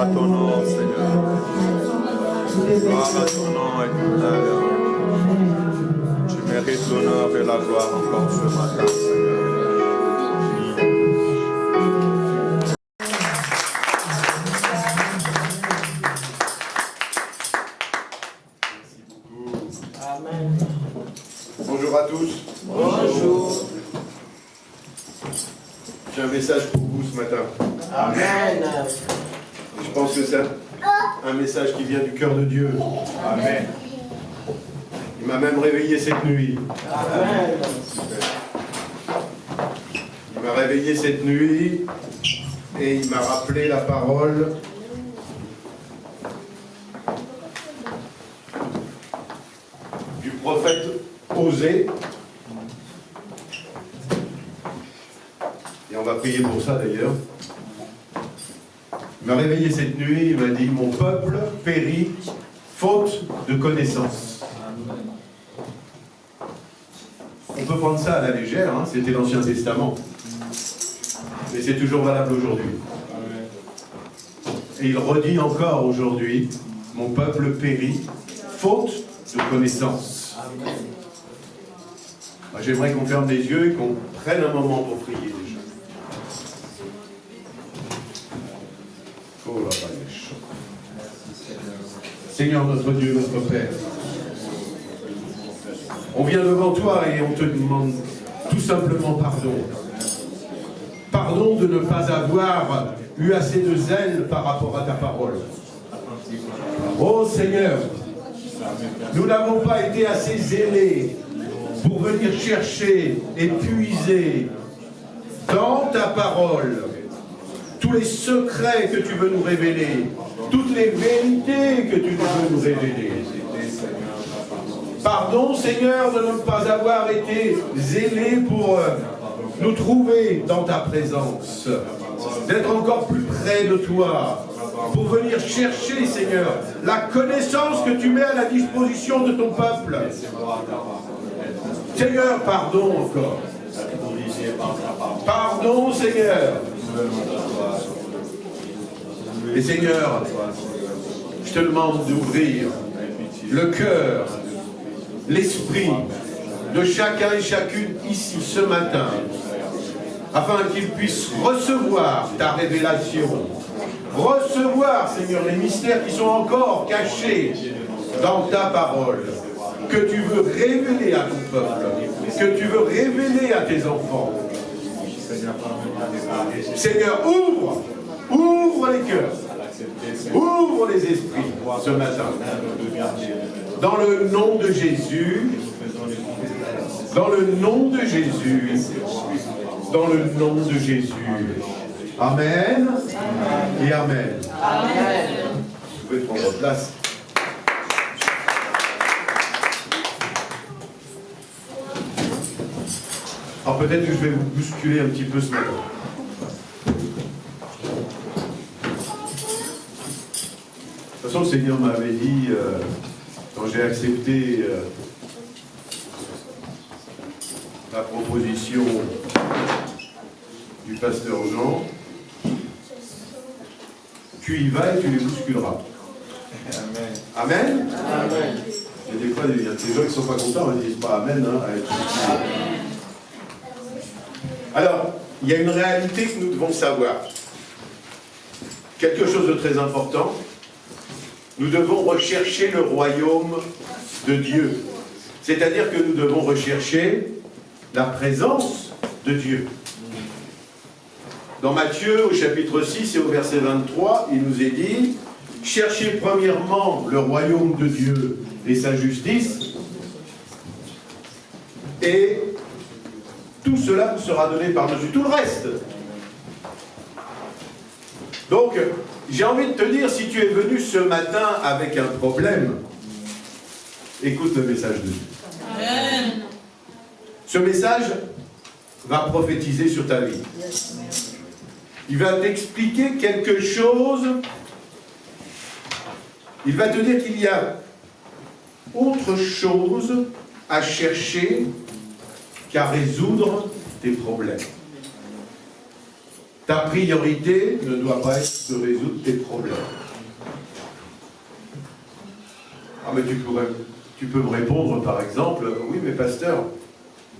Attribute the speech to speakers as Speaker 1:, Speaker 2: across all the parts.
Speaker 1: à ton nom, Seigneur. Gloire à ton nom éternel. Tu mérites l'honneur et la gloire encore ce matin, Seigneur.
Speaker 2: Bonjour à tous.
Speaker 3: Bonjour.
Speaker 2: J'ai un message pour vous ce matin.
Speaker 3: Amen.
Speaker 2: Je pense que c'est un message qui vient du cœur de Dieu.
Speaker 1: Amen.
Speaker 2: Il m'a même réveillé cette nuit.
Speaker 3: Amen.
Speaker 2: Il m'a réveillé cette nuit et il m'a rappelé la parole du prophète Osée. Et on va prier pour ça d'ailleurs. Il m'a réveillé cette nuit, il m'a dit: mon peuple périt faute de connaissance. On peut prendre ça à la légère, hein, c'était l'Ancien Testament. Mais c'est toujours valable aujourd'hui. Et il redit encore aujourd'hui: mon peuple périt faute de connaissance. J'aimerais qu'on ferme les yeux et qu'on prenne un moment pour prier déjà. Oh la vache. Seigneur notre Dieu, notre Père, on vient devant toi et on te demande tout simplement pardon. Pardon de ne pas avoir eu assez de zèle par rapport à ta parole. Oh Seigneur, nous n'avons pas été assez zélés pour venir chercher et puiser dans ta parole tous les secrets que tu veux nous révéler, toutes les vérités que tu veux nous révéler. Pardon, Seigneur, de ne pas avoir été zélés pour nous trouver dans ta présence, d'être encore plus près de toi, pour venir chercher, Seigneur, la connaissance que tu mets à la disposition de ton peuple. Seigneur, pardon encore. Pardon, Seigneur. Et Seigneur, je te demande d'ouvrir le cœur, l'esprit de chacun et chacune ici ce matin, afin qu'ils puissent recevoir ta révélation, recevoir, Seigneur, les mystères qui sont encore cachés dans ta parole, que tu veux révéler à ton peuple, que tu veux révéler à tes enfants. Seigneur, ouvre les cœurs, ouvre les esprits ce matin. Dans le nom de Jésus, dans le nom de Jésus, dans le nom de Jésus. Amen et Amen.
Speaker 3: Amen.
Speaker 2: Vous pouvez prendre place. Alors peut-être que je vais vous bousculer un petit peu ce matin. De toute façon, le Seigneur m'avait dit, quand j'ai accepté la proposition du pasteur Jean, tu y vas et tu les bousculeras.
Speaker 1: Amen.
Speaker 2: Amen.
Speaker 3: Amen.
Speaker 2: Et des fois, il y a des gens qui ne sont pas contents, ils ne disent pas Amen. Hein, alors, il y a une réalité que nous devons savoir. Quelque chose de très important. Nous devons rechercher le royaume de Dieu. C'est-à-dire que nous devons rechercher la présence de Dieu. Dans Matthieu, au chapitre 6 et au verset 23, il nous est dit: cherchez premièrement le royaume de Dieu et sa justice, et tout cela vous sera donné par-dessus tout le reste. Donc, j'ai envie de te dire, si tu es venu ce matin avec un problème, écoute le message de Dieu.
Speaker 3: Amen.
Speaker 2: Ce message va prophétiser sur ta vie. Il va t'expliquer quelque chose. Il va te dire qu'il y a autre chose à chercher qu'à résoudre tes problèmes. Ta priorité ne doit pas être de résoudre tes problèmes. Ah mais tu peux me répondre par exemple, oui mais pasteur,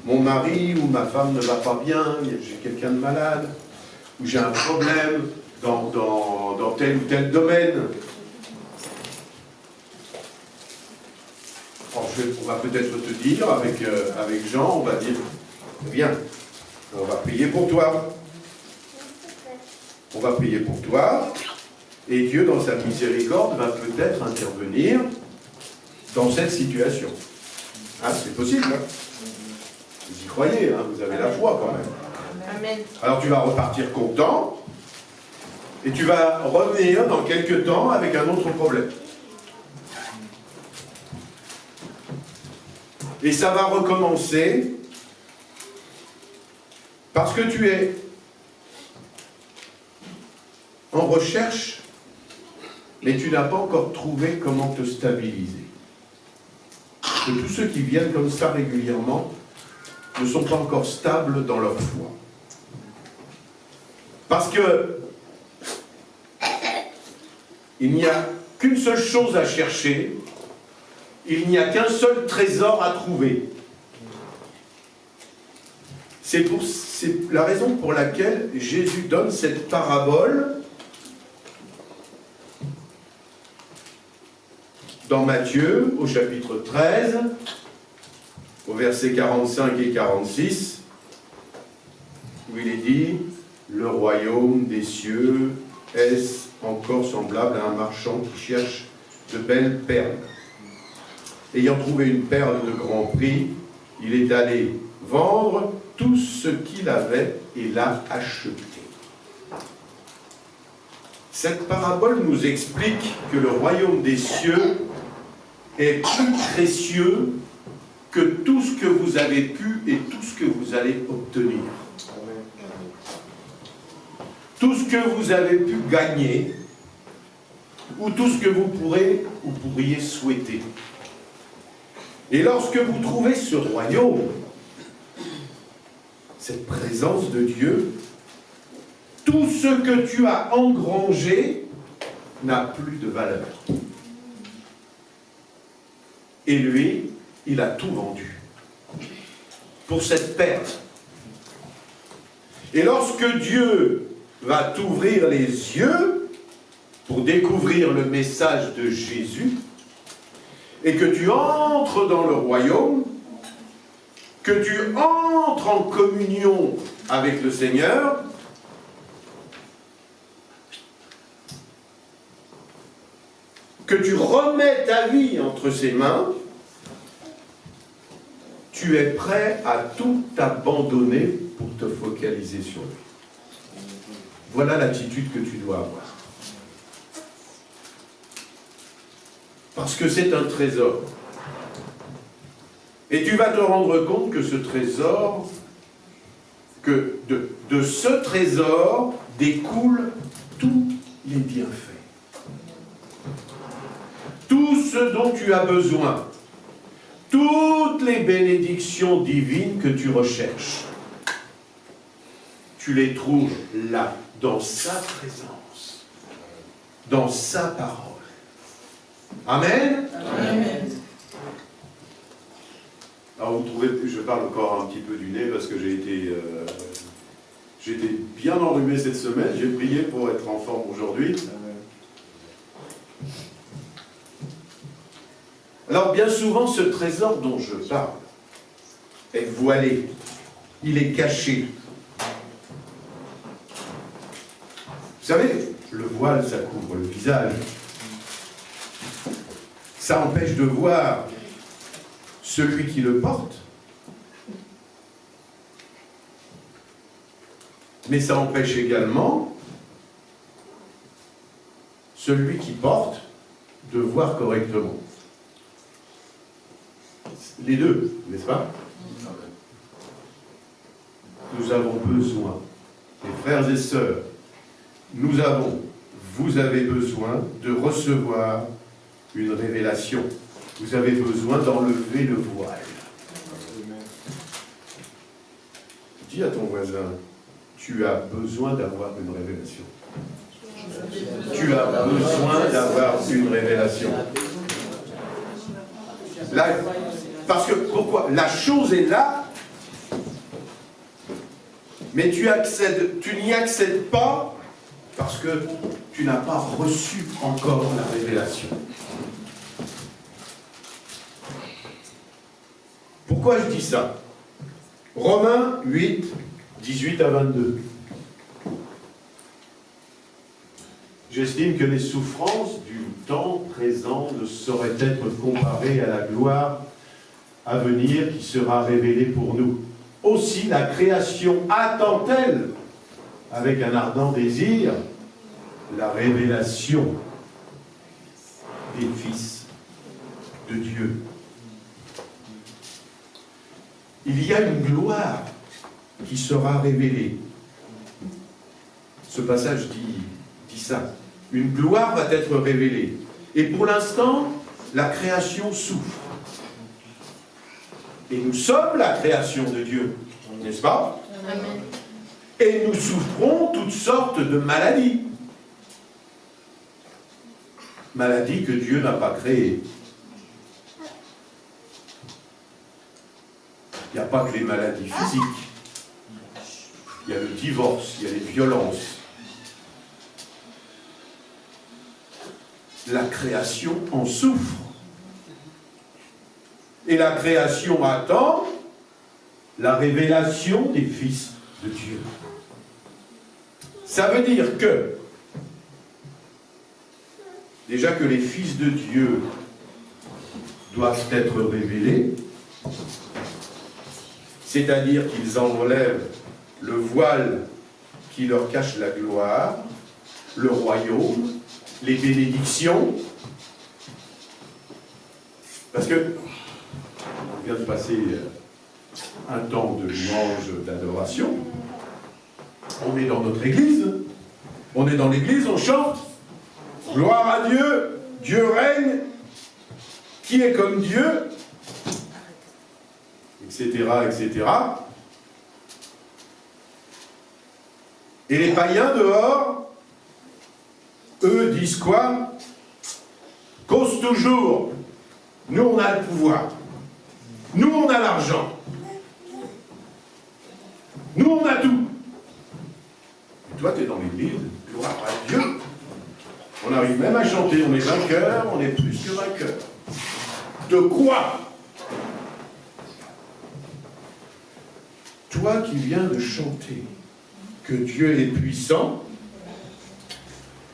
Speaker 2: mon mari ou ma femme ne va pas bien, j'ai quelqu'un de malade, ou j'ai un problème dans tel ou tel domaine. Alors, on va peut-être te dire, avec Jean, on va dire, viens, on va prier pour toi. On va prier pour toi, et Dieu, dans sa miséricorde, va peut-être intervenir dans cette situation. Hein, c'est possible, hein? Vous y croyez, hein? Vous avez la foi quand même.
Speaker 3: Amen.
Speaker 2: Alors tu vas repartir content, et tu vas revenir dans quelques temps avec un autre problème. Et ça va recommencer parce que tu es en recherche, mais tu n'as pas encore trouvé comment te stabiliser. Que tous ceux qui viennent comme ça régulièrement ne sont pas encore stables dans leur foi. Parce que il n'y a qu'une seule chose à chercher, il n'y a qu'un seul trésor à trouver. C'est la raison pour laquelle Jésus donne cette parabole dans Matthieu, au chapitre 13, au verset 45 et 46, où il est dit « Le royaume des cieux est encore semblable à un marchand qui cherche de belles perles. Ayant trouvé une perle de grand prix, il est allé vendre tout ce qu'il avait et l'a acheté. » Cette parabole nous explique que le royaume des cieux est plus précieux que tout ce que vous avez pu et tout ce que vous allez obtenir. Tout ce que vous avez pu gagner ou tout ce que vous pourriez souhaiter. Et lorsque vous trouvez ce royaume, cette présence de Dieu, tout ce que tu as engrangé n'a plus de valeur. Et lui, il a tout vendu pour cette perte. Et lorsque Dieu va t'ouvrir les yeux pour découvrir le message de Jésus, et que tu entres dans le royaume, que tu entres en communion avec le Seigneur, que tu remets ta vie entre ses mains, tu es prêt à tout abandonner pour te focaliser sur lui. Voilà l'attitude que tu dois avoir. Parce que c'est un trésor. Et tu vas te rendre compte que ce trésor, que de ce trésor découlent tous les bienfaits. Tout ce dont tu as besoin, toutes les bénédictions divines que tu recherches, tu les trouves là, dans sa présence, dans sa parole. Amen.
Speaker 3: Amen.
Speaker 2: Alors vous trouvez, je parle encore un petit peu du nez parce que j'ai été bien enrhumé cette semaine, j'ai prié pour être en forme aujourd'hui. Alors bien souvent ce trésor dont je parle est voilé, il est caché. Vous savez, le voile ça couvre le visage. Ça empêche de voir celui qui le porte, mais ça empêche également celui qui porte de voir correctement. Les deux, n'est-ce pas? Nous avons besoin, les frères et sœurs, vous avez besoin de recevoir une révélation. Vous avez besoin d'enlever le voile. Dis à ton voisin, tu as besoin d'avoir une révélation. Tu as besoin d'avoir une révélation. Là, parce que, pourquoi? La chose est là, mais tu n'y accèdes pas parce que tu n'as pas reçu encore la révélation. Pourquoi je dis ça? Romains 8, 18 à 22. J'estime que les souffrances du temps présent ne sauraient être comparées à la gloire à venir qui sera révélée pour nous. Aussi la création attend-elle, avec un ardent désir, la révélation des fils de Dieu. Il y a une gloire qui sera révélée. Ce passage dit ça. Une gloire va être révélée. Et pour l'instant, la création souffre. Et nous sommes la création de Dieu, n'est-ce pas?
Speaker 3: Amen.
Speaker 2: Et nous souffrons toutes sortes de maladies. Maladies que Dieu n'a pas créées. Il n'y a pas que les maladies physiques. Il y a le divorce, il y a les violences. La création en souffre. Et la création attend la révélation des fils de Dieu. Ça veut dire que, déjà que les fils de Dieu doivent être révélés, c'est-à-dire qu'ils enlèvent le voile qui leur cache la gloire, le royaume, les bénédictions, parce que on vient de passer un temps de louange, d'adoration. On est dans notre église. On est dans l'église, on chante. Gloire à Dieu, Dieu règne. Qui est comme Dieu? Etc., etc. Et les païens dehors, eux disent quoi? Cause toujours. Nous, on a le pouvoir. Nous, on a l'argent. Nous, on a tout. Et toi, tu es dans l'église, gloire à Dieu. On arrive même à chanter, on est vainqueur, on est plus que vainqueur. De quoi? Toi qui viens de chanter que Dieu est puissant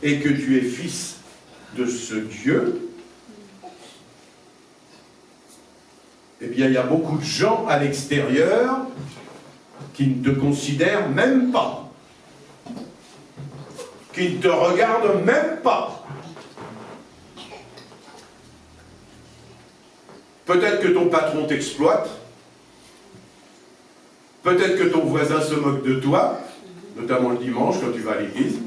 Speaker 2: et que tu es fils de ce Dieu, eh bien, il y a beaucoup de gens à l'extérieur qui ne te considèrent même pas, qui ne te regardent même pas. Peut-être que ton patron t'exploite, peut-être que ton voisin se moque de toi, notamment le dimanche quand tu vas à l'église.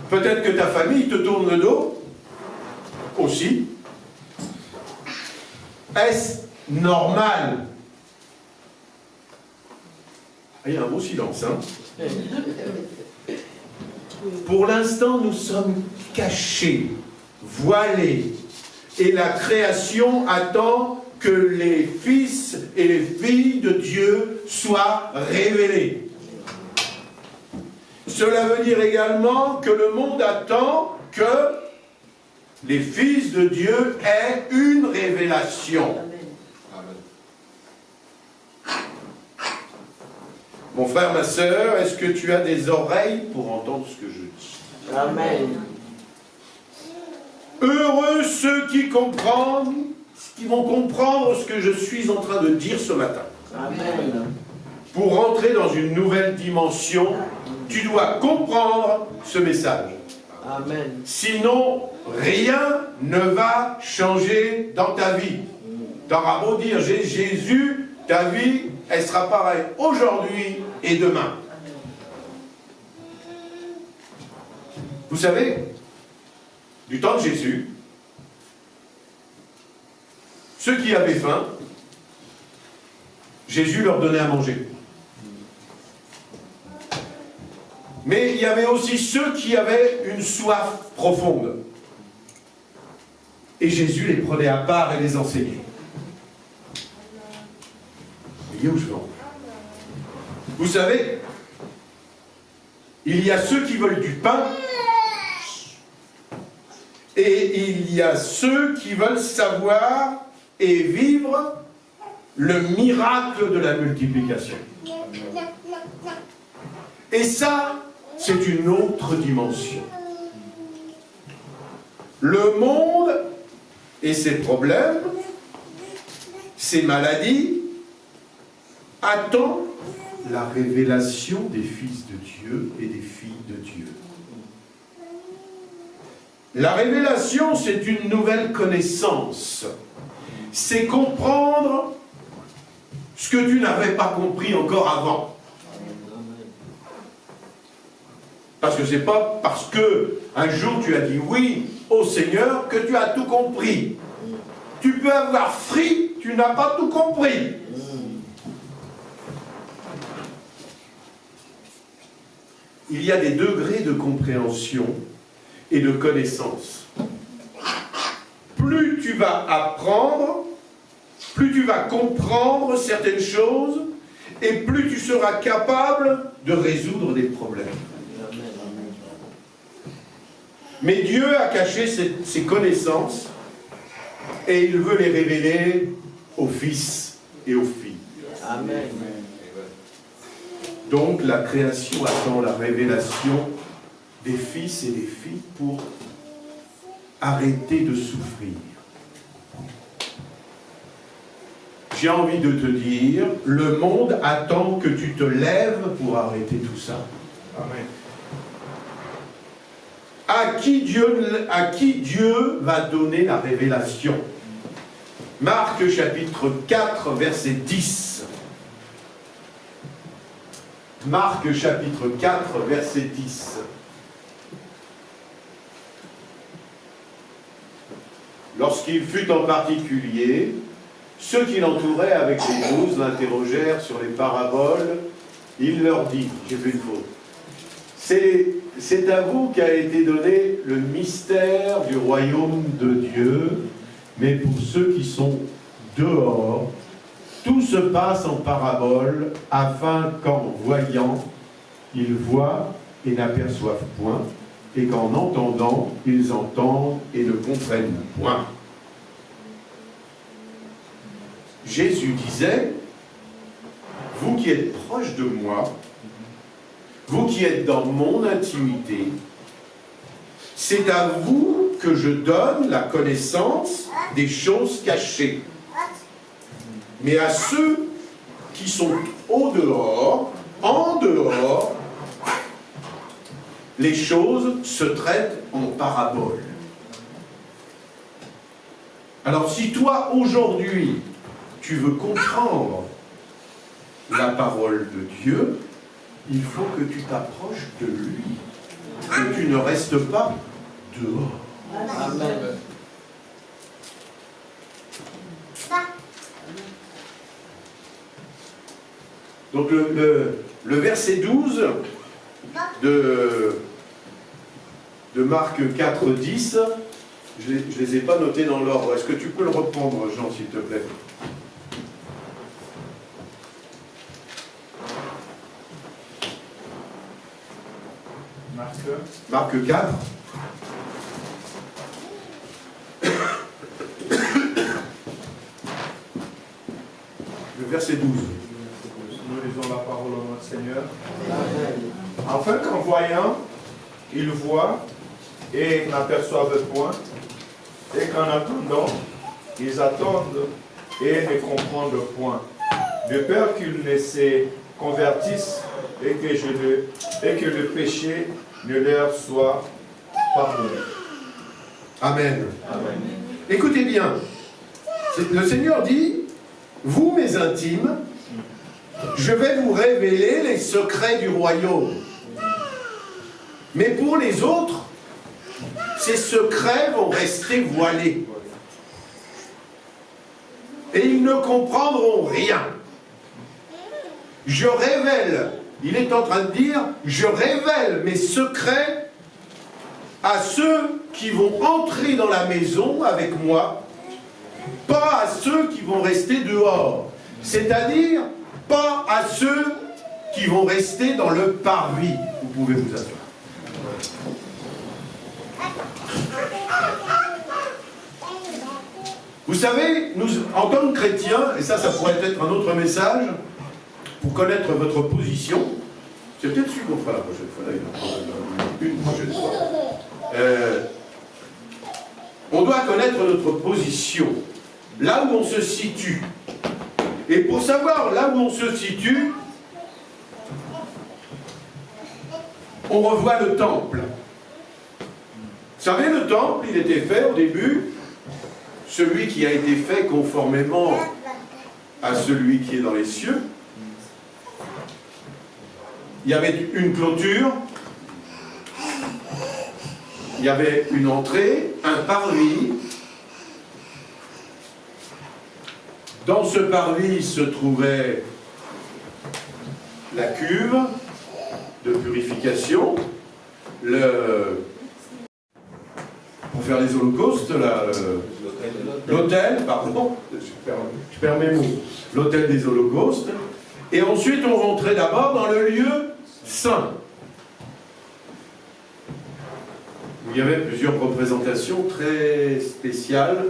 Speaker 2: Peut-être que ta famille te tourne le dos, aussi. Est-ce normal? Ah, il y a un beau silence, hein? Pour l'instant, nous sommes cachés, voilés, et la création attend que les fils et les filles de Dieu soient révélés. Cela veut dire également que le monde attend que les fils de Dieu aient une révélation. Mon frère, ma sœur, est-ce que tu as des oreilles pour entendre ce que je dis?
Speaker 3: Amen.
Speaker 2: Heureux ceux qui comprennent, qui vont comprendre ce que je suis en train de dire ce matin.
Speaker 3: Amen.
Speaker 2: Pour rentrer dans une nouvelle dimension, tu dois comprendre ce message.
Speaker 3: Amen.
Speaker 2: Sinon, rien ne va changer dans ta vie. Tu auras beau dire j'ai Jésus, ta vie, elle sera pareille aujourd'hui et demain. Vous savez, du temps de Jésus, ceux qui avaient faim, Jésus leur donnait à manger. Mais il y avait aussi ceux qui avaient une soif profonde. Et Jésus les prenait à part et les enseignait. Vous voyez où je vais en venir? Vous savez, il y a ceux qui veulent du pain et il y a ceux qui veulent savoir et vivre le miracle de la multiplication. Et ça, c'est une autre dimension. Le monde et ses problèmes, ses maladies, attendent la révélation des fils de Dieu et des filles de Dieu. La révélation, c'est une nouvelle connaissance. C'est comprendre ce que tu n'avais pas compris encore avant. Parce que c'est pas parce que un jour tu as dit oui au Seigneur que tu as tout compris. Tu peux avoir fri, tu n'as pas tout compris. Il y a des degrés de compréhension et de connaissance. Plus tu vas apprendre, plus tu vas comprendre certaines choses, et plus tu seras capable de résoudre des problèmes. Mais Dieu a caché ses connaissances, et il veut les révéler aux fils et aux filles.
Speaker 3: Amen.
Speaker 2: Donc la création attend la révélation des fils et des filles pour arrêter de souffrir. J'ai envie de te dire, le monde attend que tu te lèves pour arrêter tout ça.
Speaker 1: Amen.
Speaker 2: À qui Dieu va donner la révélation? Marc chapitre 4, verset 10. Marc chapitre 4, verset 10. Lorsqu'il fut en particulier, ceux qui l'entouraient avec les 12 l'interrogèrent sur les paraboles. Il leur dit, j'ai fait une faute, c'est à vous qu'a été donné le mystère du royaume de Dieu, mais pour ceux qui sont dehors, tout se passe en parabole, afin qu'en voyant, ils voient et n'aperçoivent point, et qu'en entendant, ils entendent et ne comprennent point. Jésus disait, vous qui êtes proches de moi, vous qui êtes dans mon intimité, c'est à vous que je donne la connaissance des choses cachées. Mais à ceux qui sont au dehors, en dehors, les choses se traitent en parabole. Alors si toi, aujourd'hui, tu veux comprendre la parole de Dieu, il faut que tu t'approches de lui, que tu ne restes pas dehors.
Speaker 3: Amen.
Speaker 2: Donc le verset 12 de Marc 4, 10, je ne les ai pas notés dans l'ordre. Est-ce que tu peux le reprendre, Jean, s'il te plaît? Marc 4. Le verset 12.
Speaker 1: Nous lisons la parole de notre Seigneur.
Speaker 3: Amen.
Speaker 1: Afin qu'en voyant, ils voient et n'aperçoivent point, et qu'en attendant, ils attendent et ne comprennent point, de peur qu'ils ne se convertissent et que le péché ne leur soit pardonné.
Speaker 2: Amen.
Speaker 1: Amen.
Speaker 2: Écoutez bien. Le Seigneur dit, vous mes intimes, je vais vous révéler les secrets du royaume. Mais pour les autres, ces secrets vont rester voilés. Et ils ne comprendront rien. Je révèle Il est en train de dire, je révèle mes secrets à ceux qui vont entrer dans la maison avec moi, pas à ceux qui vont rester dehors. C'est-à-dire, pas à ceux qui vont rester dans le parvis. Vous pouvez vous asseoir. Vous savez, nous, en tant que chrétiens, et ça pourrait être un autre message, pour connaître votre position, c'est peut-être celui qu'on fera la prochaine fois, d'ailleurs, une prochaine fois. On doit connaître notre position, là où on se situe. Et pour savoir là où on se situe, on revoit le temple. Vous savez, le temple, il était fait au début, celui qui a été fait conformément à celui qui est dans les cieux. Il y avait une clôture, il y avait une entrée, un parvis. Dans ce parvis se trouvait la cuve de purification, pour faire les holocaustes, l'autel, pardon, je perds mes mots, l'autel des holocaustes, et ensuite on rentrait d'abord dans le lieu saint. Il y avait plusieurs représentations très spéciales,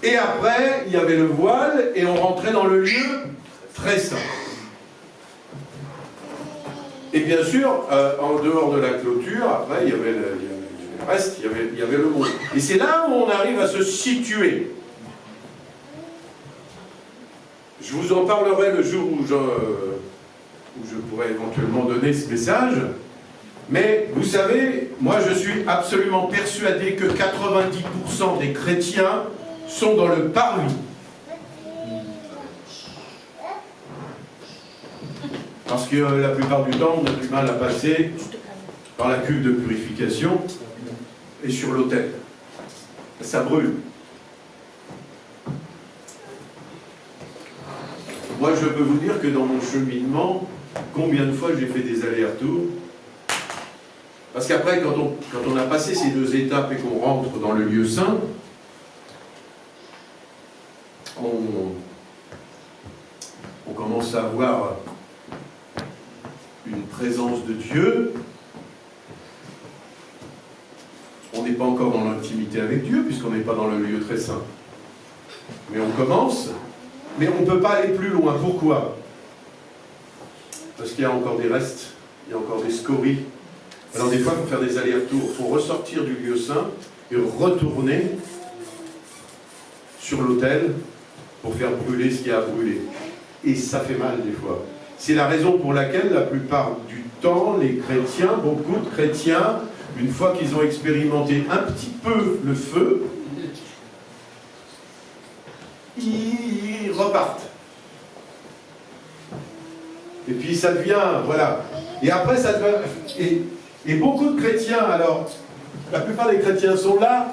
Speaker 2: et après il y avait le voile, et on rentrait dans le lieu très saint. Et bien sûr, en dehors de la clôture, après il y avait le reste, il y avait le monde. Et c'est là où on arrive à se situer. Je vous en parlerai le jour où je pourrai éventuellement donner ce message. Mais vous savez, moi je suis absolument persuadé que 90% des chrétiens sont dans le parvis. Parce que la plupart du temps, on a du mal à passer par la cuve de purification et sur l'autel. Ça brûle. Moi, je peux vous dire que dans mon cheminement, combien de fois j'ai fait des allers-retours. Parce qu'après, quand on a passé ces deux étapes et qu'on rentre dans le lieu saint, on commence à voir une présence de Dieu. On n'est pas encore dans l'intimité avec Dieu, puisqu'on n'est pas dans le lieu très saint. Mais on commence, mais on ne peut pas aller plus loin. Pourquoi? Parce qu'il y a encore des restes, il y a encore des scories. Alors des fois, il faut faire des allers-retours. Il faut ressortir du lieu saint et retourner sur l'autel pour faire brûler ce qui a brûlé. Et ça fait mal des fois. C'est la raison pour laquelle, la plupart du temps, les chrétiens, beaucoup de chrétiens, une fois qu'ils ont expérimenté un petit peu le feu, ils repartent. Et puis ça devient, voilà. Et après ça devient... Et beaucoup de chrétiens, alors, la plupart des chrétiens sont là,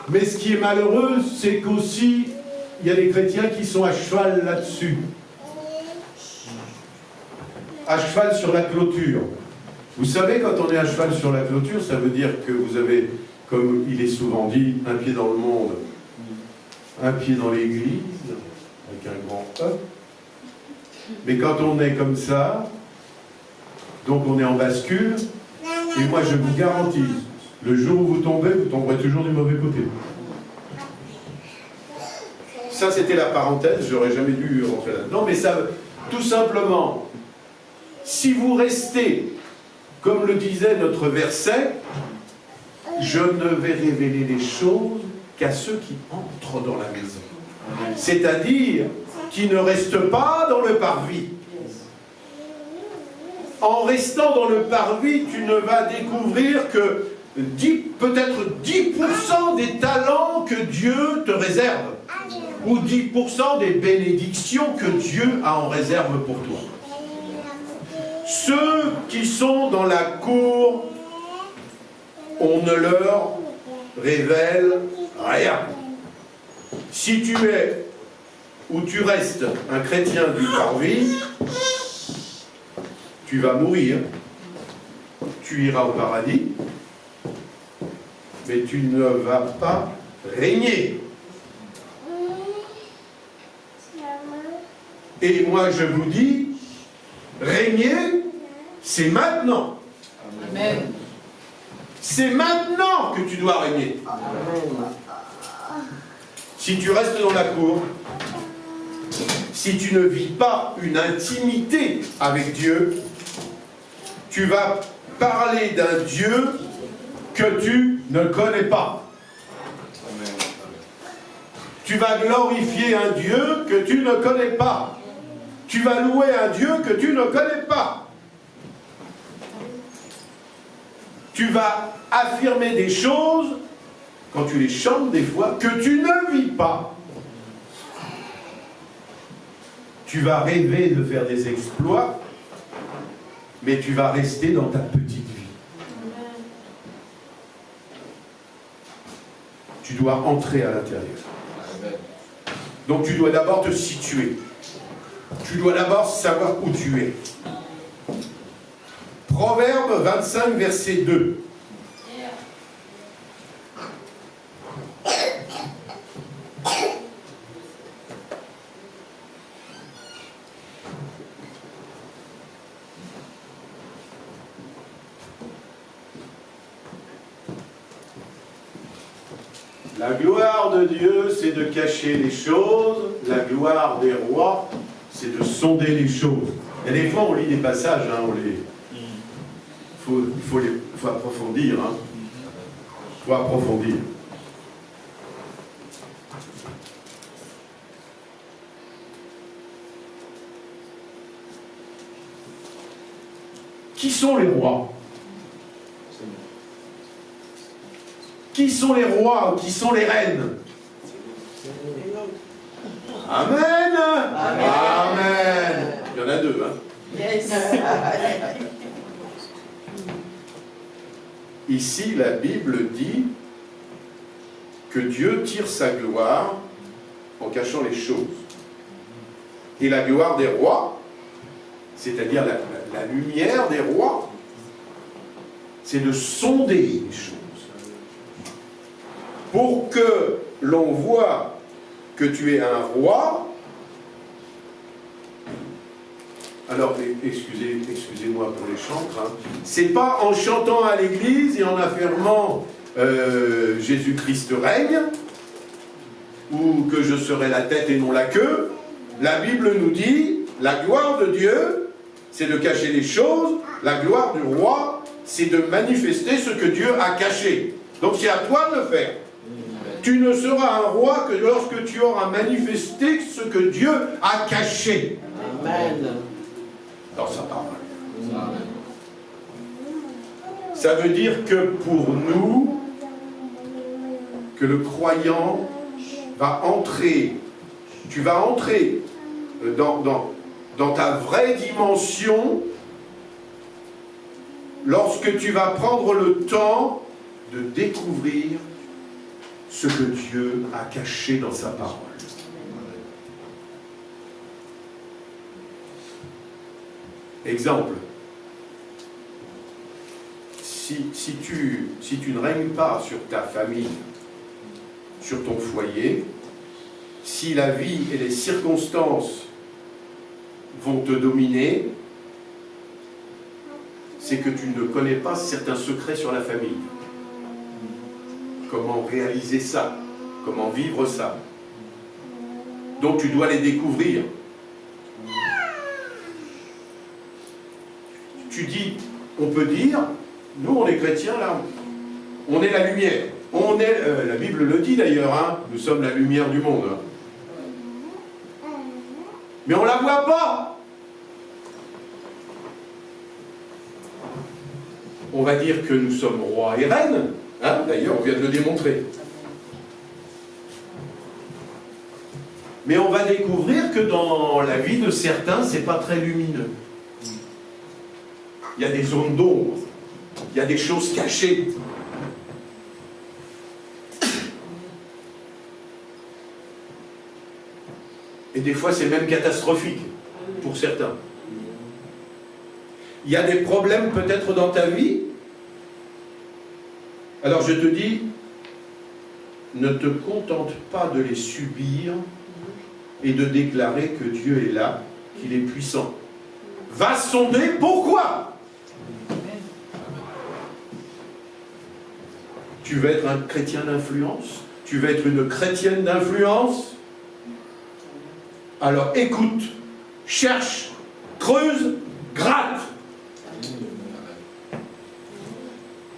Speaker 2: mais ce qui est malheureux, c'est qu'aussi, il y a des chrétiens qui sont à cheval là-dessus. À cheval sur la clôture. Vous savez, quand on est à cheval sur la clôture, ça veut dire que vous avez, comme il est souvent dit, un pied dans le monde, un pied dans l'église, avec un grand E. Mais quand on est comme ça, donc on est en bascule, et moi je vous garantis, le jour où vous tomberez toujours du mauvais côté. Ça c'était la parenthèse, j'aurais jamais dû rentrer là. Non mais ça, tout simplement, si vous restez, comme le disait notre verset, je ne vais révéler les choses qu'à ceux qui entrent dans la maison. C'est-à-dire, qui ne restent pas dans le parvis. En restant dans le parvis, tu ne vas découvrir que peut-être 10% des talents que Dieu te réserve, ou 10% des bénédictions que Dieu a en réserve pour toi. Ceux qui sont dans la cour, on ne leur révèle rien. Si tu es ou tu restes un chrétien du parvis, tu vas mourir, tu iras au paradis, mais tu ne vas pas régner. Et moi je vous dis, régner, c'est maintenant.
Speaker 4: Amen.
Speaker 2: C'est maintenant que tu dois régner.
Speaker 3: Amen.
Speaker 2: Si tu restes dans la cour, si tu ne vis pas une intimité avec Dieu, tu vas parler d'un Dieu que tu ne connais pas. Tu vas glorifier un Dieu que tu ne connais pas. Tu vas louer un Dieu que tu ne connais pas. Tu vas affirmer des choses, quand tu les chantes des fois, que tu ne vis pas. Tu vas rêver de faire des exploits, mais tu vas rester dans ta petite vie. Tu dois entrer à l'intérieur. Donc tu dois d'abord te situer. Tu dois d'abord savoir où tu es. Proverbe 25, verset 2. La gloire de Dieu, c'est de cacher les choses. La gloire des rois, c'est de sonder les choses. Et des fois, on lit des passages, hein, il faut approfondir. Il faut approfondir. Qui sont les rois? Qui sont les rois? Qui sont les reines? Amen.
Speaker 3: Amen.
Speaker 2: Amen. Il y en a deux, hein.
Speaker 4: Yes.
Speaker 2: Ici, la Bible dit que Dieu tire sa gloire en cachant les choses. Et la gloire des rois, c'est-à-dire la lumière des rois, c'est de sonder les choses. Pour que l'on voit que tu es un roi. Alors, excusez-moi pour les chantres, hein. C'est pas en chantant à l'église et en affirmant Jésus-Christ règne, ou que je serai la tête et non la queue. La Bible nous dit, la gloire de Dieu, c'est de cacher les choses, la gloire du roi, c'est de manifester ce que Dieu a caché. Donc c'est à toi de le faire. Tu ne seras un roi que lorsque tu auras manifesté ce que Dieu a caché.
Speaker 3: Amen.
Speaker 2: Dans sa parole. Ça veut dire que pour nous, que le croyant va entrer, tu vas entrer dans ta vraie dimension lorsque tu vas prendre le temps de découvrir ce que Dieu a caché dans sa parole. Exemple, si tu ne règnes pas sur ta famille, sur ton foyer, si la vie et les circonstances vont te dominer, c'est que tu ne connais pas certains secrets sur la famille. Comment réaliser ça? Comment vivre ça? Donc tu dois les découvrir. Tu dis, on peut dire, nous on est chrétiens là, on est la lumière. On est, la Bible le dit d'ailleurs, hein, nous sommes la lumière du monde. Mais on ne la voit pas. On va dire que nous sommes rois et reines. Hein, d'ailleurs, on vient de le démontrer. Mais on va découvrir que dans la vie de certains, c'est pas très lumineux. Il y a des zones d'ombre. Il y a des choses cachées. Et des fois, c'est même catastrophique pour certains. Il y a des problèmes peut-être dans ta vie. Alors je te dis, ne te contente pas de les subir et de déclarer que Dieu est là, qu'il est puissant. Va sonder pourquoi. Tu veux être un chrétien d'influence? Tu veux être une chrétienne d'influence? Alors écoute, cherche, creuse, gratte.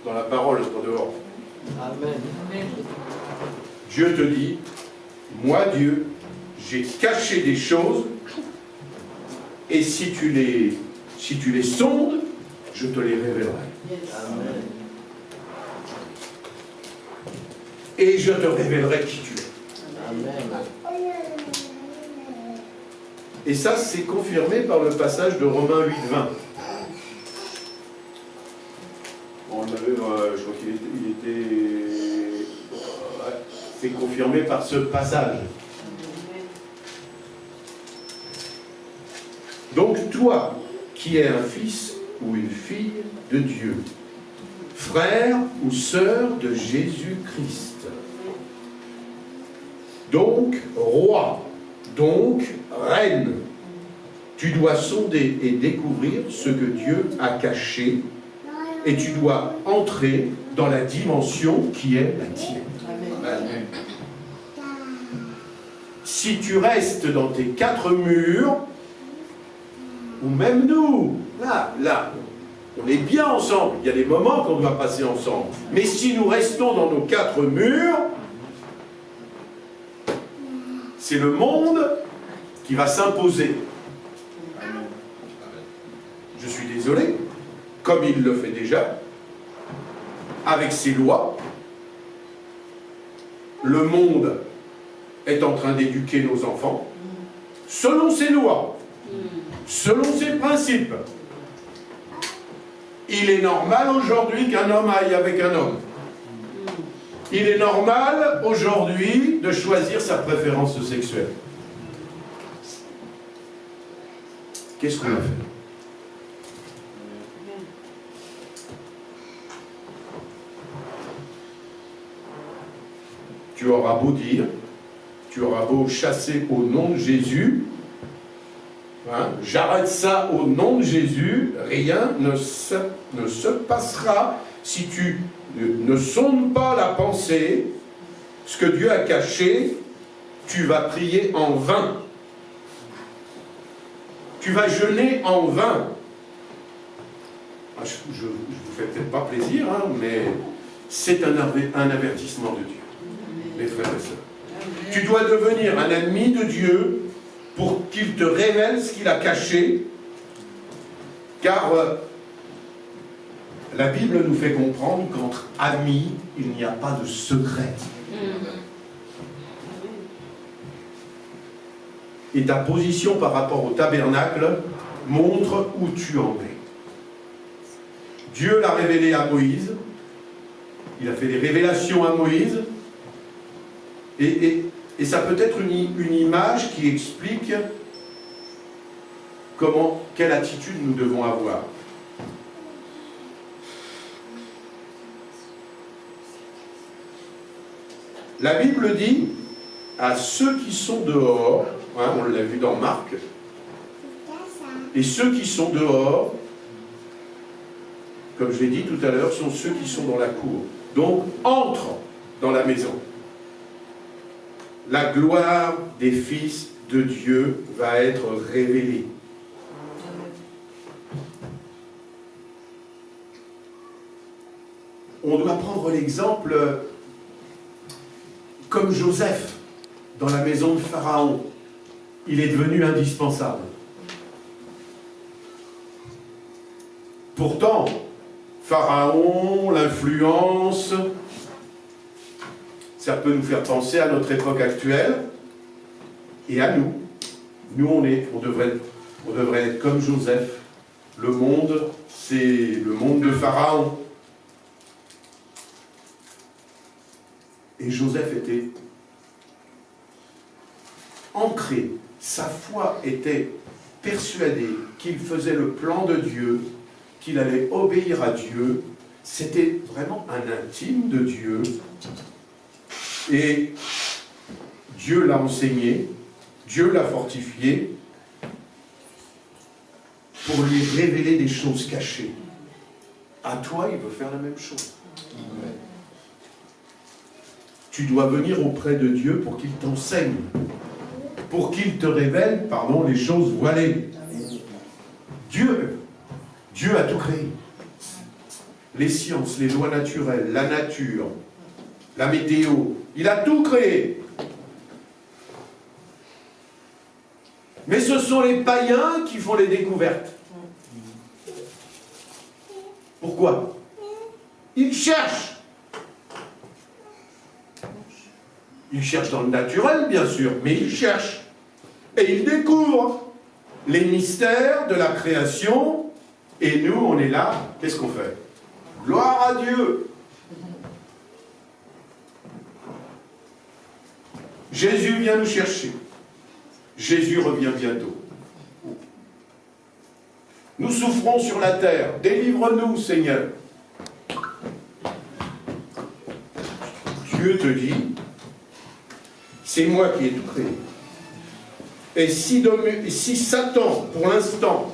Speaker 2: Dans la parole, pas dehors.
Speaker 3: Amen.
Speaker 2: Dieu te dit, moi Dieu, j'ai caché des choses, et si tu les sondes, je te les révélerai.
Speaker 3: Amen.
Speaker 2: Et je te révélerai qui tu es.
Speaker 3: Amen.
Speaker 2: Et ça, c'est confirmé par le passage de Romains 8:20. On avait, je crois qu'il était c'est confirmé par ce passage. Donc toi, qui es un fils ou une fille de Dieu, frère ou sœur de Jésus-Christ, donc roi, donc reine, tu dois sonder et découvrir ce que Dieu a caché, et tu dois entrer dans la dimension qui est la tienne. Amen. Si tu restes dans tes quatre murs, ou même nous, là, on est bien ensemble, il y a des moments qu'on doit passer ensemble, mais si nous restons dans nos quatre murs, c'est le monde qui va s'imposer. Je suis désolé, comme il le fait déjà, avec ses lois, le monde est en train d'éduquer nos enfants selon ses lois, selon ses principes. Il est normal aujourd'hui qu'un homme aille avec un homme. Il est normal aujourd'hui de choisir sa préférence sexuelle. Qu'est-ce qu'on a fait? Tu auras beau dire, tu auras beau chasser au nom de Jésus, hein, j'arrête ça au nom de Jésus, rien ne se passera si tu ne sondes pas la pensée, ce que Dieu a caché, tu vas prier en vain. Tu vas jeûner en vain. Je ne vous fais peut-être pas plaisir, hein, mais c'est un avertissement de Dieu. Les frères et sœurs. Tu dois devenir un ami de Dieu pour qu'il te révèle ce qu'il a caché, car la Bible nous fait comprendre qu'entre amis, il n'y a pas de secret. Et ta position par rapport au tabernacle montre où tu en es. Dieu l'a révélé à Moïse, il a fait des révélations à Moïse, et ça peut être une image qui explique quelle attitude nous devons avoir. La Bible dit à ceux qui sont dehors, hein, on l'a vu dans Marc, et ceux qui sont dehors, comme je l'ai dit tout à l'heure, sont ceux qui sont dans la cour. Donc, entre dans la maison. La gloire des fils de Dieu va être révélée. On doit prendre l'exemple comme Joseph dans la maison de Pharaon. Il est devenu indispensable. Pourtant, Pharaon, l'influence, ça peut nous faire penser à notre époque actuelle et à nous. Nous, on devrait être comme Joseph. Le monde, c'est le monde de Pharaon. Et Joseph était ancré. Sa foi était persuadée qu'il faisait le plan de Dieu qu'il allait obéir à Dieu. C'était vraiment un intime de Dieu. Et Dieu l'a enseigné, Dieu l'a fortifié pour lui révéler des choses cachées. À toi, il veut faire la même chose. Tu dois venir auprès de Dieu pour qu'il t'enseigne, pour qu'il te révèle, les choses voilées. Dieu a tout créé. Les sciences, les lois naturelles, la nature, la météo, il a tout créé. Mais ce sont les païens qui font les découvertes. Pourquoi? Ils cherchent. Ils cherchent dans le naturel, bien sûr, mais ils cherchent. Et ils découvrent les mystères de la création. Et nous, on est là, qu'est-ce qu'on fait? Gloire à Dieu! Jésus vient nous chercher. Jésus revient bientôt. Nous souffrons sur la terre. Délivre-nous, Seigneur. Dieu te dit, c'est moi qui ai tout créé. Et si Satan, pour l'instant,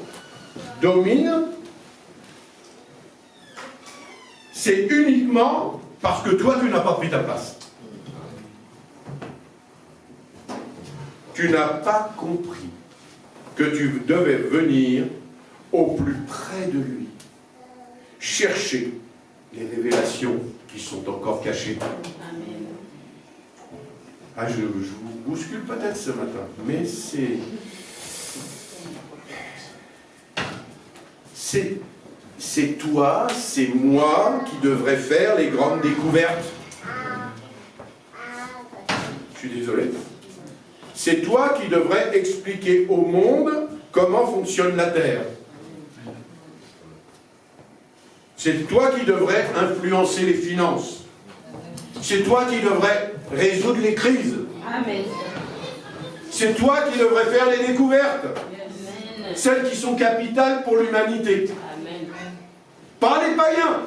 Speaker 2: domine, c'est uniquement parce que toi, tu n'as pas pris ta place. Tu n'as pas compris que tu devais venir au plus près de lui, chercher les révélations qui sont encore cachées. Amen. Ah, je vous bouscule peut-être ce matin, mais c'est toi, c'est moi qui devrais faire les grandes découvertes. Je suis désolé. C'est toi qui devrais expliquer au monde comment fonctionne la Terre. C'est toi qui devrais influencer les finances. C'est toi qui devrais résoudre les crises. Amen. C'est toi qui devrais faire les découvertes. Amen. Celles qui sont capitales pour l'humanité. Amen. Pas les païens.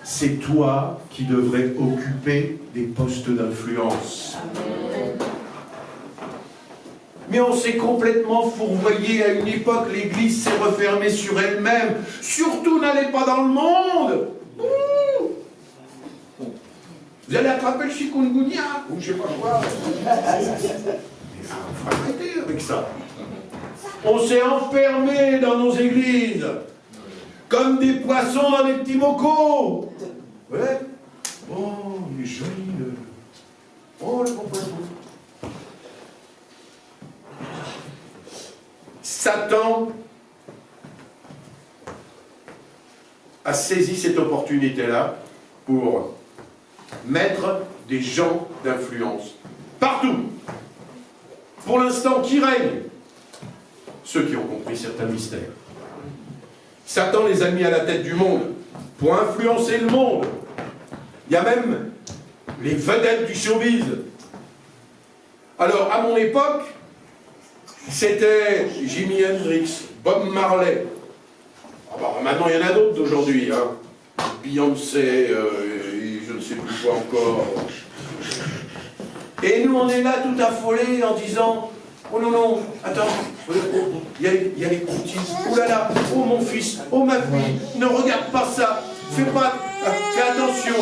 Speaker 2: C'est toi qui devrais occuper des postes d'influence. Amen. Mais on s'est complètement fourvoyé à une époque, l'Église s'est refermée sur elle-même. Surtout n'allez pas dans le monde. Vous allez attraper le chikungunya, ou je ne sais pas quoi. Il faut arrêter avec ça. On s'est enfermé dans nos églises, comme des poissons dans des petits bocaux. Ouais. Oh, il est joli, oh, le bon poisson. Satan a saisi cette opportunité-là pour mettre des gens d'influence partout. Pour l'instant, qui règne? Ceux qui ont compris certains mystères. Satan les a mis à la tête du monde pour influencer le monde. Il y a même les vedettes du showbiz. Alors, à mon époque, c'était Jimi Hendrix, Bob Marley. Ah bah, maintenant, il y en a d'autres d'aujourd'hui. Hein. Beyoncé, je ne sais plus quoi encore. Et nous, on est là tout affolés en disant « Oh non, non, attends, il y a les poutines. Oh là là, oh mon fils, oh ma fille, ne regarde pas ça. Fais attention. »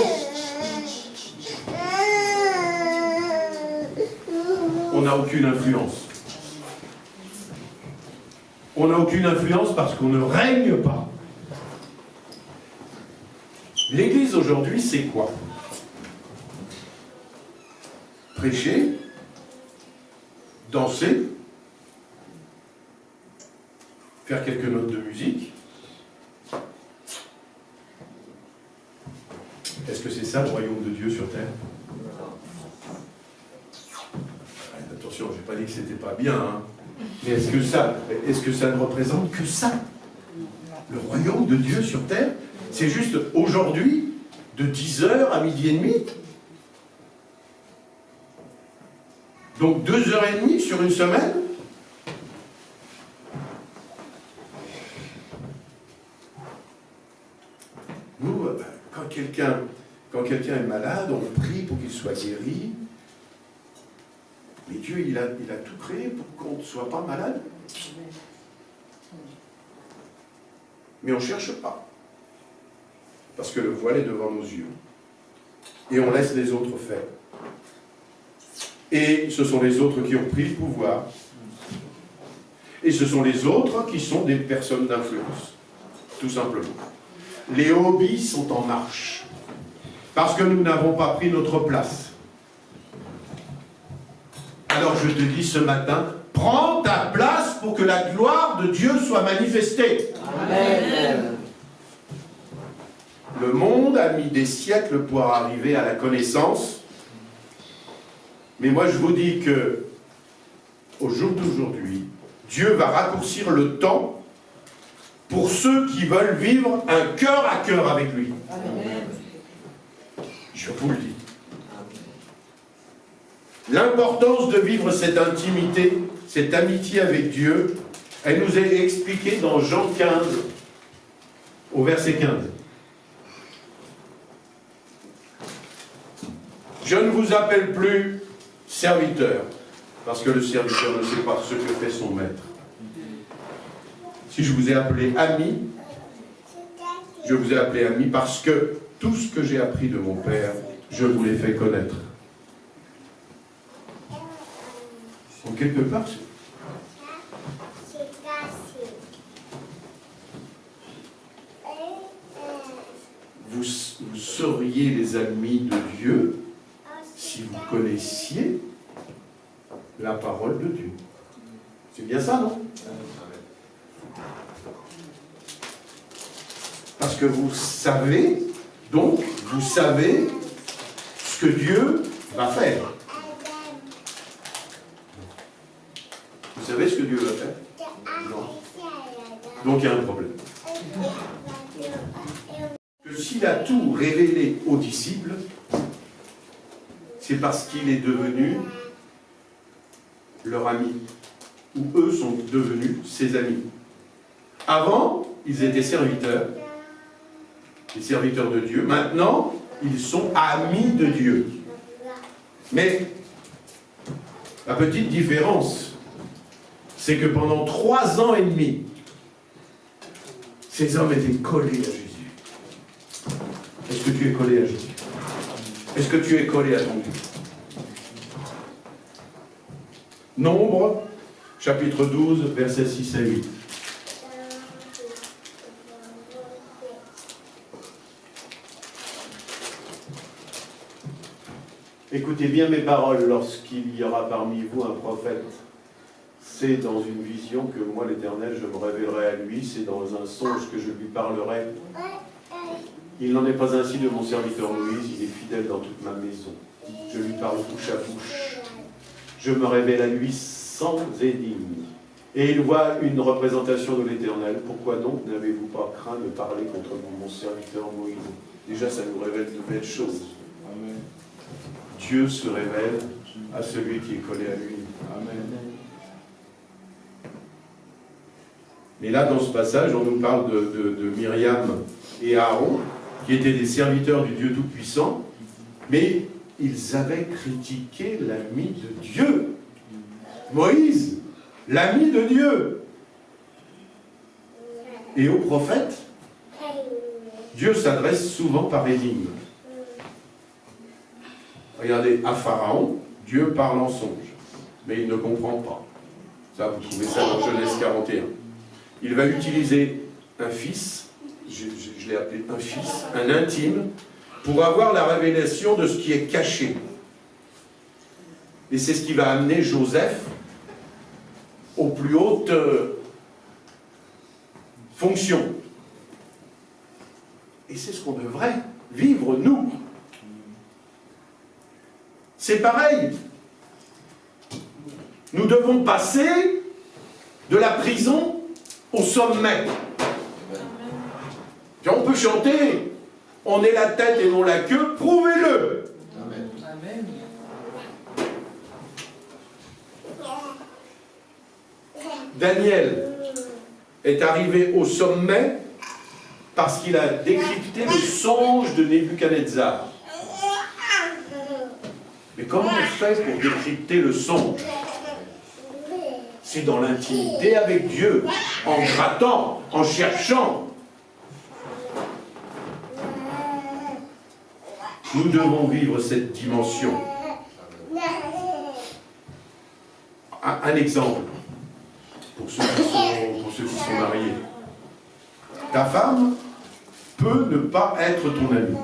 Speaker 2: On n'a aucune influence. On n'a aucune influence parce qu'on ne règne pas. L'Église aujourd'hui, c'est quoi? Prêcher, danser, faire quelques notes de musique. Est-ce que c'est ça le royaume de Dieu sur terre? Attention, je n'ai pas dit que c'était pas bien, hein. Mais est-ce que ça ne représente que ça? Le royaume de Dieu sur terre, c'est juste aujourd'hui, de 10h à 12h30. Donc 2h30 sur une semaine. Nous, quand quelqu'un est malade, on prie pour qu'il soit guéri. Mais Dieu, il a tout créé pour qu'on ne soit pas malade. Mais on ne cherche pas. Parce que le voile est devant nos yeux. Et on laisse les autres faire. Et ce sont les autres qui ont pris le pouvoir. Et ce sont les autres qui sont des personnes d'influence. Tout simplement. Les hobbies sont en marche. Parce que nous n'avons pas pris notre place. Alors je te dis ce matin, prends ta place pour que la gloire de Dieu soit manifestée.
Speaker 3: Amen.
Speaker 2: Le monde a mis des siècles pour arriver à la connaissance. Mais moi je vous dis que, au jour d'aujourd'hui, Dieu va raccourcir le temps pour ceux qui veulent vivre un cœur à cœur avec lui.
Speaker 3: Amen.
Speaker 2: Je vous le dis. L'importance de vivre cette intimité, cette amitié avec Dieu, elle nous est expliquée dans Jean 15, au verset 15. Je ne vous appelle plus serviteur, parce que le serviteur ne sait pas ce que fait son maître. Si je vous ai appelé ami, je vous ai appelé ami parce que tout ce que j'ai appris de mon Père, je vous l'ai fait connaître. En quelque part, vous seriez les amis de Dieu si vous connaissiez la parole de Dieu. C'est bien ça, non? Parce que vous savez, donc, vous savez ce que Dieu va faire. Vous savez ce que Dieu va faire? Non. Donc il y a un problème. Que s'il a tout révélé aux disciples, c'est parce qu'il est devenu leur ami. Ou eux sont devenus ses amis. Avant, ils étaient serviteurs, les serviteurs de Dieu. Maintenant, ils sont amis de Dieu. Mais la petite différence, c'est que pendant 3 ans et demi, ces hommes étaient collés à Jésus. Est-ce que tu es collé à Jésus? Est-ce que tu es collé à ton Dieu? Nombre, chapitre 12, versets 6 à 8.
Speaker 4: Écoutez bien mes paroles lorsqu'il y aura parmi vous un prophète. C'est dans une vision que moi, l'Éternel, je me révélerai à lui. C'est dans un songe que je lui parlerai. Il n'en est pas ainsi de mon serviteur Moïse. Il est fidèle dans toute ma maison. Je lui parle bouche à bouche. Je me révèle à lui sans énigme. Et il voit une représentation de l'Éternel. Pourquoi donc n'avez-vous pas craint de parler contre mon serviteur Moïse? Déjà, ça nous révèle de belles choses. Amen. Dieu se révèle à celui qui est collé à lui. Amen.
Speaker 2: Mais là, dans ce passage, on nous parle de Myriam et Aaron, qui étaient des serviteurs du Dieu Tout-Puissant, mais ils avaient critiqué l'ami de Dieu. Moïse, l'ami de Dieu. Et aux prophètes, Dieu s'adresse souvent par énigme. Regardez, à Pharaon, Dieu parle en songe, mais il ne comprend pas. Ça, vous trouvez ça dans Genèse 41. Il va utiliser un fils, je l'ai appelé un fils, un intime, pour avoir la révélation de ce qui est caché. Et c'est ce qui va amener Joseph aux plus hautes fonctions. Et c'est ce qu'on devrait vivre, nous. C'est pareil. Nous devons passer de la prison au sommet. On peut chanter, on est la tête et non la queue, prouvez-le.
Speaker 3: Amen. Amen.
Speaker 2: Daniel est arrivé au sommet
Speaker 4: parce qu'il a décrypté le songe de Nebuchadnezzar. Mais comment on fait pour décrypter le songe? C'est dans l'intimité avec Dieu, en grattant, en cherchant. Nous devons vivre cette dimension. Un exemple pour ceux qui sont mariés. Ta femme peut ne pas être ton amie.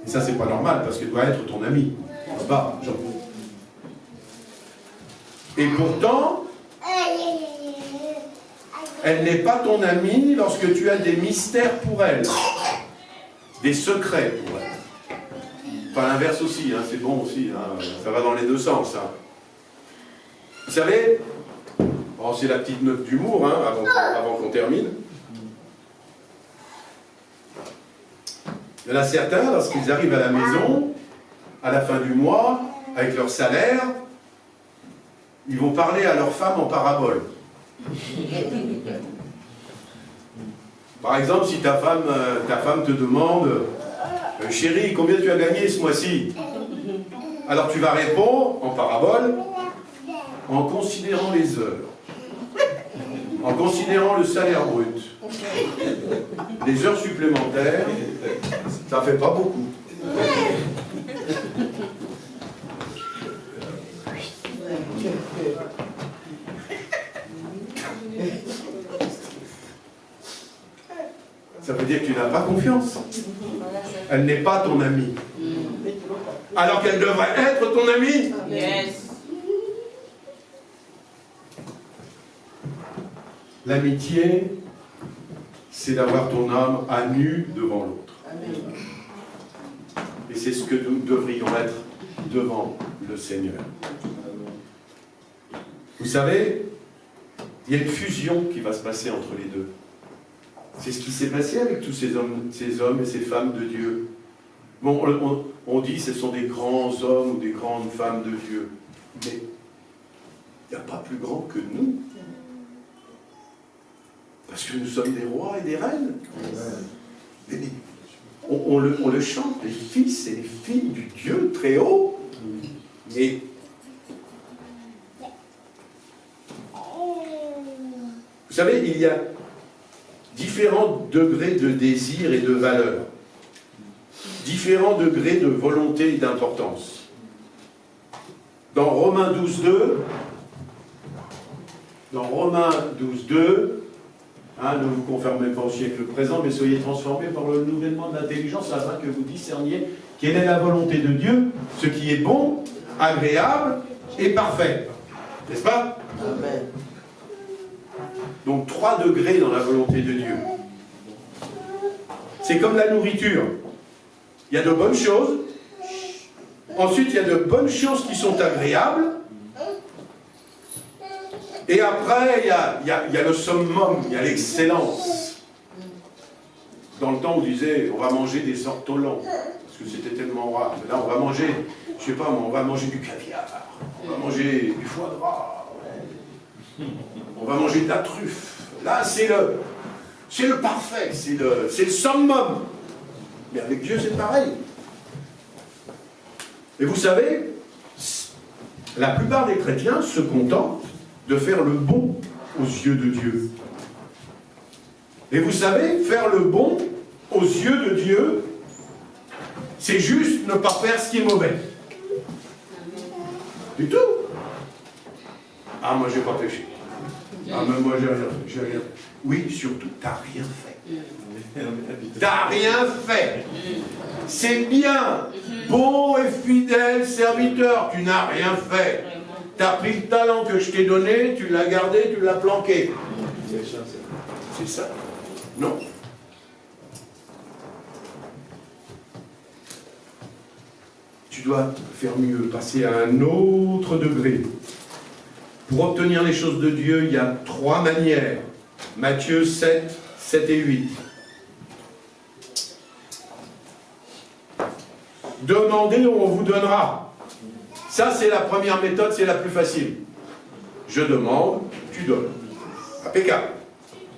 Speaker 4: Et ça, c'est pas normal, parce qu'elle doit être ton amie. N'est-ce pas, Jean? Et pourtant, elle n'est pas ton amie lorsque tu as des mystères pour elle, des secrets pour elle. Enfin, l'inverse aussi, hein, c'est bon aussi, hein, ça va dans les deux sens. Hein. Vous savez, bon, c'est la petite note d'humour hein, avant qu'on termine. Il y en a certains, lorsqu'ils arrivent à la maison, à la fin du mois, avec leur salaire, ils vont parler à leur femme en parabole. Par exemple, si ta femme te demande « Chérie, combien tu as gagné ce mois-ci » Alors tu vas répondre en parabole en considérant les heures, en considérant le salaire brut. Les heures supplémentaires, ça ne fait pas beaucoup. Ça veut dire que tu n'as pas confiance. Elle n'est pas ton amie. Alors qu'elle devrait être ton amie.
Speaker 3: Yes.
Speaker 4: L'amitié, c'est d'avoir ton âme à nu devant l'autre. Et c'est ce que nous devrions être devant le Seigneur. Vous savez, il y a une fusion qui va se passer entre les deux. C'est ce qui s'est passé avec tous ces hommes et ces femmes de Dieu. Bon, on dit que ce sont des grands hommes ou des grandes femmes de Dieu. Mais il n'y a pas plus grand que nous. Parce que nous sommes des rois et des reines. On le chante, les fils et les filles du Dieu très haut. Mais vous savez, il y a différents degrés de désir et de valeur, différents degrés de volonté et d'importance. Dans Romains 12.2, hein, ne vous conformez pas au siècle présent, mais soyez transformés par le renouvellement de l'intelligence afin que vous discerniez quelle est la volonté de Dieu, ce qui est bon, agréable et parfait. N'est-ce pas?
Speaker 3: Amen.
Speaker 4: Donc 3 degrés dans la volonté de Dieu. C'est comme la nourriture. Il y a de bonnes choses. Ensuite, il y a de bonnes choses qui sont agréables. Et après, il y a le summum, il y a l'excellence. Dans le temps, on disait, on va manger des ortolans, parce que c'était tellement rare. Mais là, on va manger, je sais pas, on va manger du caviar, on va manger du foie gras, on va manger de la truffe. Là, c'est le parfait, c'est le summum. Mais avec Dieu, c'est pareil. Et vous savez, la plupart des chrétiens se contentent de faire le bon aux yeux de Dieu. Et vous savez, faire le bon aux yeux de Dieu, c'est juste ne pas faire ce qui est mauvais. Du tout. Ah, moi, j'ai pas péché. Ah, mais moi, j'ai rien. Oui, surtout, t'as rien fait. T'as rien fait. C'est bien. Bon et fidèle serviteur, tu n'as rien fait. Tu as pris le talent que je t'ai donné, tu l'as gardé, tu l'as planqué. C'est ça? Non. Tu dois faire mieux, passer à un autre degré. Pour obtenir les choses de Dieu, il y a 3 manières. Matthieu 7, 7 et 8. Demandez, on vous donnera. Ça, c'est la première méthode, c'est la plus facile. Je demande, tu donnes. Impeccable.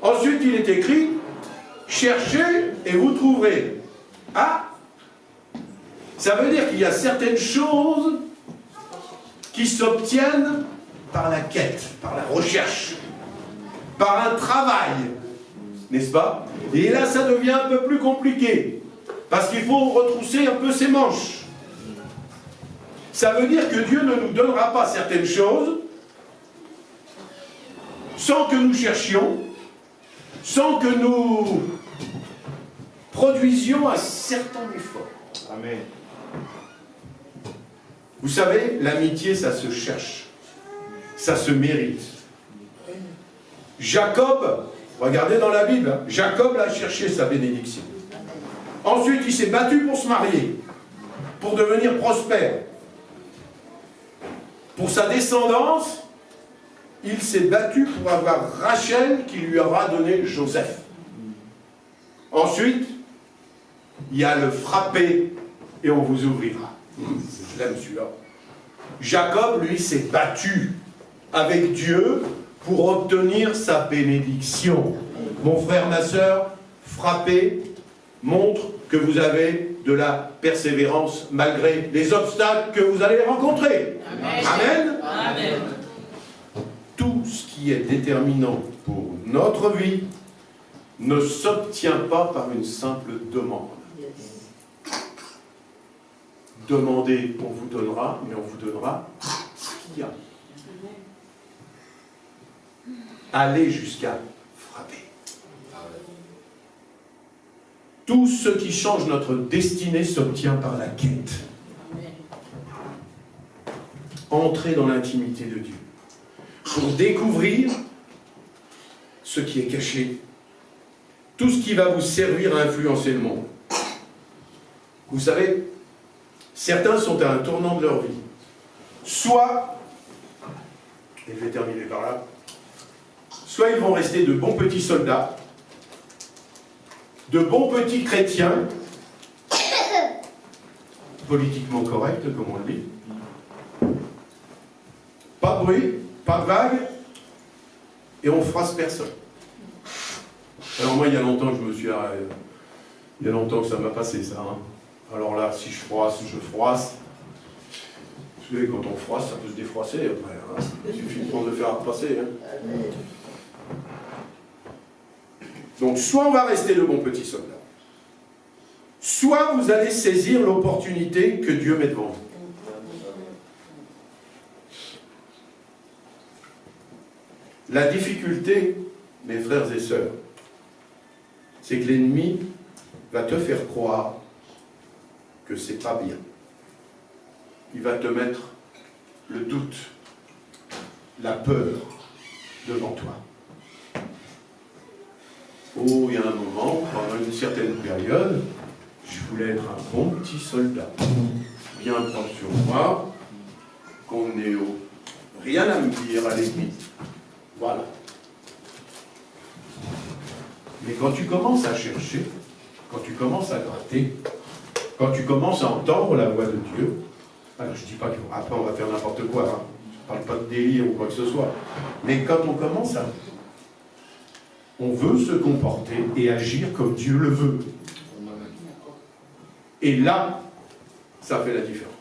Speaker 4: Ensuite, il est écrit,
Speaker 2: cherchez et vous trouverez. Ah, ça veut dire qu'il y a certaines choses qui s'obtiennent par la quête, par la recherche, par un travail, n'est-ce pas? Et là, ça devient un peu plus compliqué, parce qu'il faut retrousser un peu ses manches. Ça veut dire que Dieu ne nous donnera pas certaines choses sans que nous cherchions, sans que nous produisions un certain effort.
Speaker 1: Amen.
Speaker 2: Vous savez, l'amitié, ça se cherche, ça se mérite. Jacob, regardez dans la Bible, hein, Jacob a cherché sa bénédiction. Ensuite, il s'est battu pour se marier, pour devenir prospère. Pour sa descendance, il s'est battu pour avoir Rachel qui lui aura donné Joseph. Ensuite, il y a le frapper et on vous ouvrira. Je l'aime celui-là. Jacob, lui, s'est battu avec Dieu pour obtenir sa bénédiction. Mon frère, ma soeur, frapper montre que vous avez de la persévérance malgré les obstacles que vous allez rencontrer. Amen.
Speaker 3: Amen.
Speaker 2: Tout ce qui est déterminant pour notre vie ne s'obtient pas par une simple demande. Demandez, on vous donnera, mais on vous donnera ce qu'il y a. Allez jusqu'à frapper. Tout ce qui change notre destinée s'obtient par la quête. Entrez dans l'intimité de Dieu pour découvrir ce qui est caché, tout ce qui va vous servir à influencer le monde. Vous savez, certains sont à un tournant de leur vie. Soit, et je vais terminer par là, soit ils vont rester de bons petits soldats, de bons petits chrétiens, politiquement corrects, comme on le dit. Pas de bruit, pas de vague, et on froisse personne. Alors moi, il y a longtemps que je me suis arrêté. Il y a longtemps que ça m'a passé, ça. Hein. Alors là, si je froisse, je froisse. Vous savez, quand on froisse, ça peut se défroisser après. Hein. Il suffit de prendre le fer à repasser. Hein. Donc, soit on va rester le bon petit soldat, soit vous allez saisir l'opportunité que Dieu met devant vous. La difficulté, mes frères et sœurs, c'est que l'ennemi va te faire croire que c'est pas bien. Il va te mettre le doute, la peur devant toi. Oh, il y a un moment, pendant une certaine période, je voulais être un bon petit soldat. Bien prendre sur moi, qu'on n'ait rien à me dire à l'ennemi. Voilà. Mais quand tu commences à chercher, quand tu commences à gratter, quand tu commences à entendre la voix de Dieu, alors je ne dis pas qu'après on va faire n'importe quoi, hein. Je ne parle pas de délire ou quoi que ce soit, mais quand on commence à... On veut se comporter et agir comme Dieu le veut. Et là, ça fait la différence.